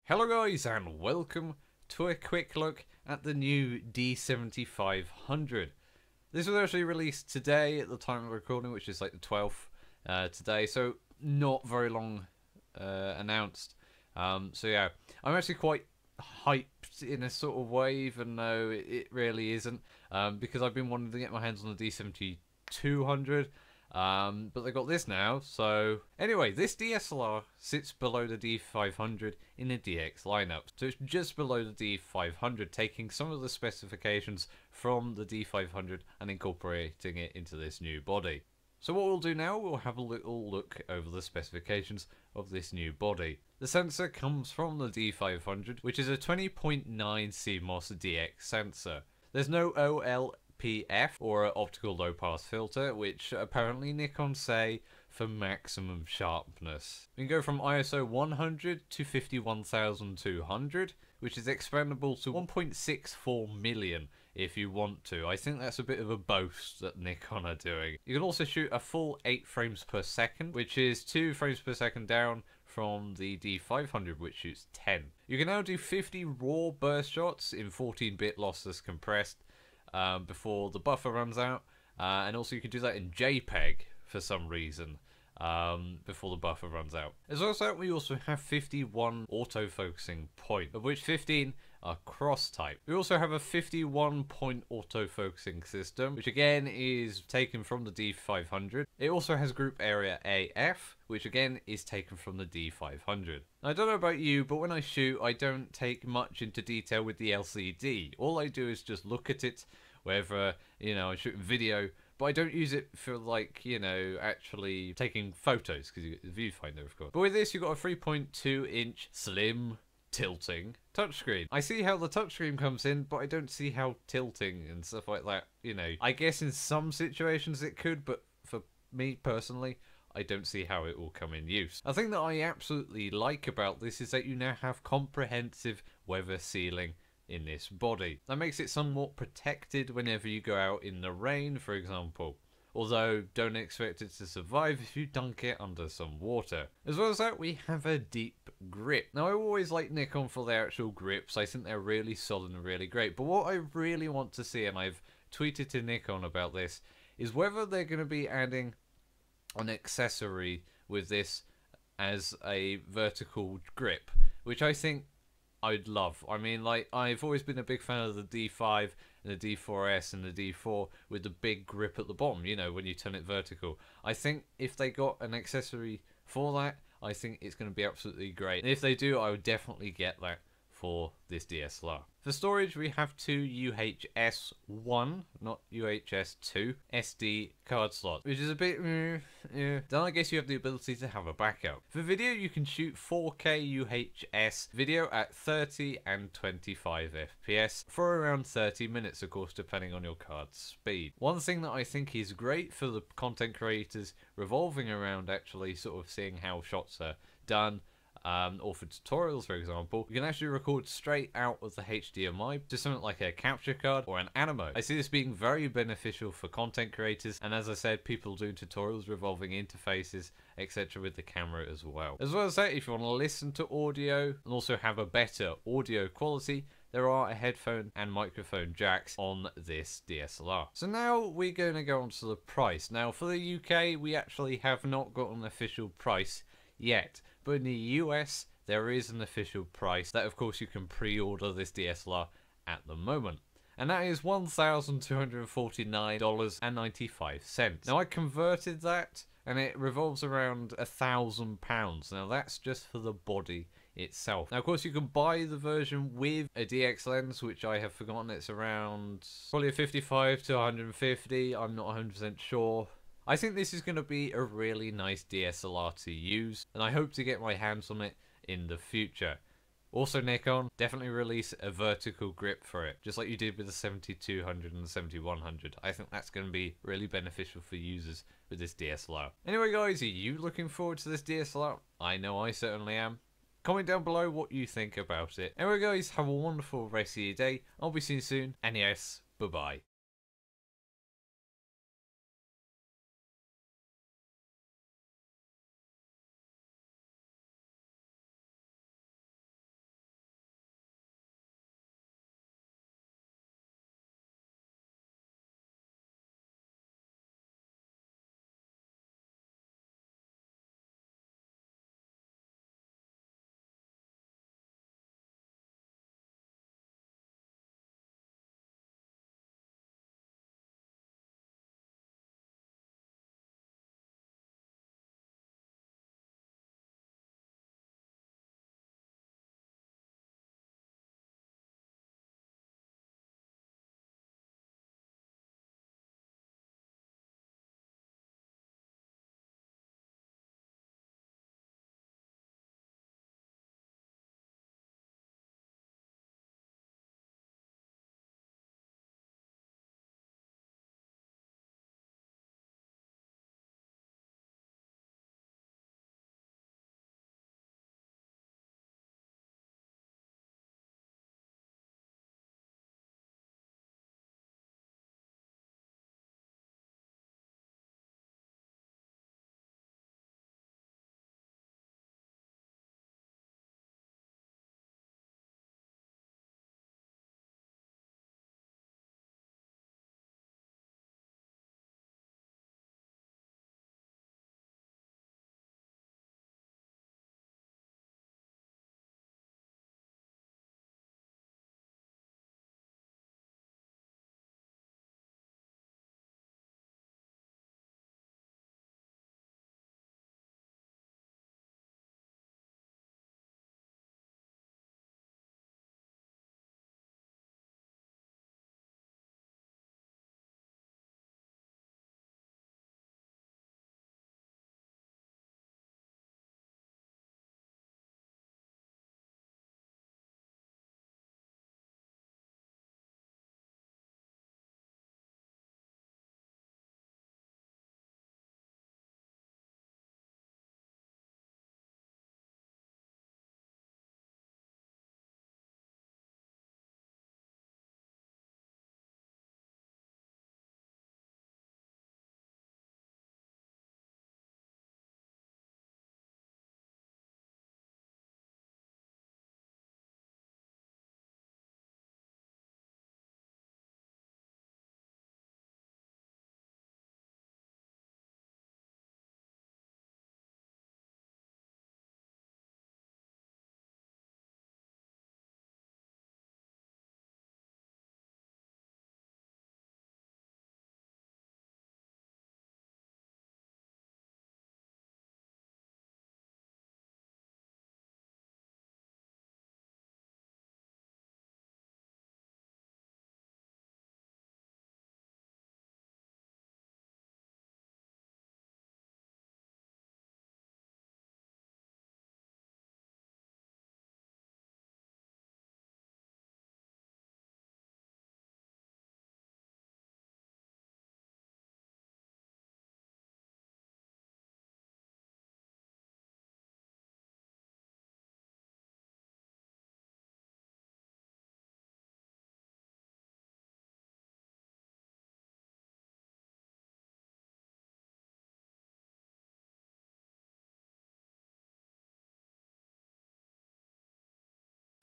Hello guys and welcome to a quick look at the new D7500. This was actually released today at the time of recording, which is like the 12th today, so not very long announced. So yeah, I'm actually quite hyped in a sort of way, even though it really isn't, because I've been wanting to get my hands on the D7200. But they got this now. So anyway, this DSLR sits below the D500 in the DX lineup. So it's just below the D500, taking some of the specifications from the D500 and incorporating it into this new body. So what we'll do now, we'll have a little look over the specifications of this new body. The sensor comes from the D500, which is a 20.9 CMOS DX sensor. There's no OLPF or optical low pass filter, which apparently Nikon say for maximum sharpness. We can go from ISO 100 to 51200, which is expandable to 1.64 million if you want to. I think that's a bit of a boast that Nikon are doing. You can also shoot a full 8 frames per second, which is 2 frames per second down from the D500, which shoots 10. You can now do 50 raw burst shots in 14-bit lossless compressed before the buffer runs out, and also you can do that in JPEG for some reason before the buffer runs out. As well as that, we also have 51 autofocusing point, of which 15 are cross type. We also have a 51 point autofocusing system, which again is taken from the D500. It also has group area AF, which again is taken from the D500. I don't know about you, but when I shoot, I don't take much into detail with the LCD. All I do is just look at it, whether, I shoot video, but I don't use it for, actually taking photos, because you get the viewfinder, of course. But with this, you've got a 3.2 inch slim tilting touchscreen. I see how the touchscreen comes in, but I don't see how tilting and stuff like that, I guess in some situations it could, but for me personally, I don't see how it will come in use. A thing that I absolutely like about this is that you now have comprehensive weather sealing in this body. That makes it somewhat protected whenever you go out in the rain, for example. Although, don't expect it to survive if you dunk it under some water. As well as that, we have a deep grip. Now, I always like Nikon for their actual grips. I think they're really solid and really great. But what I really want to see, and I've tweeted to Nikon about this, is whether they're going to be adding an accessory with this as a vertical grip, which I think I'd love. I mean, I've always been a big fan of the D5 and the D4S and the D4 with the big grip at the bottom, when you turn it vertical. I think if they got an accessory for that, I think it's going to be absolutely great. And if they do, I would definitely get that for this DSLR. For storage, we have two UHS 1, not UHS 2, SD card slots, which is a bit yeah. Then I guess you have the ability to have a backup. For video, you can shoot 4K UHS video at 30 and 25 FPS for around 30 minutes, of course, depending on your card's speed. One thing that I think is great for the content creators revolving around actually sort of seeing how shots are done, or for tutorials, for example, you can actually record straight out of the HDMI to something like a capture card or an Animo. I see this being very beneficial for content creators, and as I said, people doing tutorials revolving interfaces, etc. with the camera as well. As well as that, if you want to listen to audio and also have a better audio quality, there are a headphone and microphone jacks on this DSLR. So now we're going to go on to the price. Now for the UK, we actually have not got an official price yet, but in the US there is an official price that of course you can pre-order this DSLR at the moment, and that is $1,249.95. Now I converted that and it revolves around £1,000. Now that's just for the body itself. Now of course you can buy the version with a DX lens, which I have forgotten, it's around probably a 55 to 150, I'm not 100% sure. I think this is going to be a really nice DSLR to use, and I hope to get my hands on it in the future. Also, Nikon, definitely release a vertical grip for it, just like you did with the 7200 and the 7100. I think that's going to be really beneficial for users with this DSLR. Anyway guys, are you looking forward to this DSLR? I know I certainly am. Comment down below what you think about it. Anyway guys, have a wonderful rest of your day. I'll be seeing you soon, and yes, bye bye.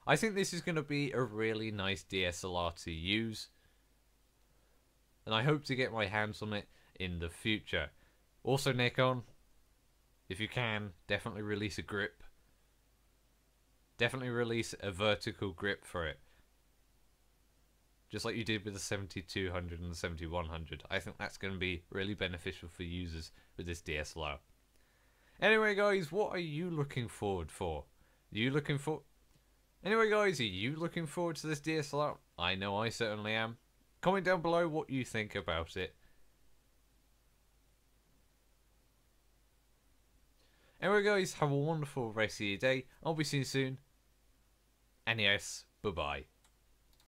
I think this is going to be a really nice DSLR to use, and I hope to get my hands on it in the future. Also, Nikon, if you can, definitely release a grip. Definitely release a vertical grip for it. Just like you did with the 7200 and the 7100. I think that's going to be really beneficial for users with this DSLR. Anyway, guys, what are you looking forward for? Anyway, guys, are you looking forward to this DSLR? I know I certainly am. Comment down below what you think about it. Anyway, guys, have a wonderful rest of your day. I'll be seeing you soon. And yes, bye-bye.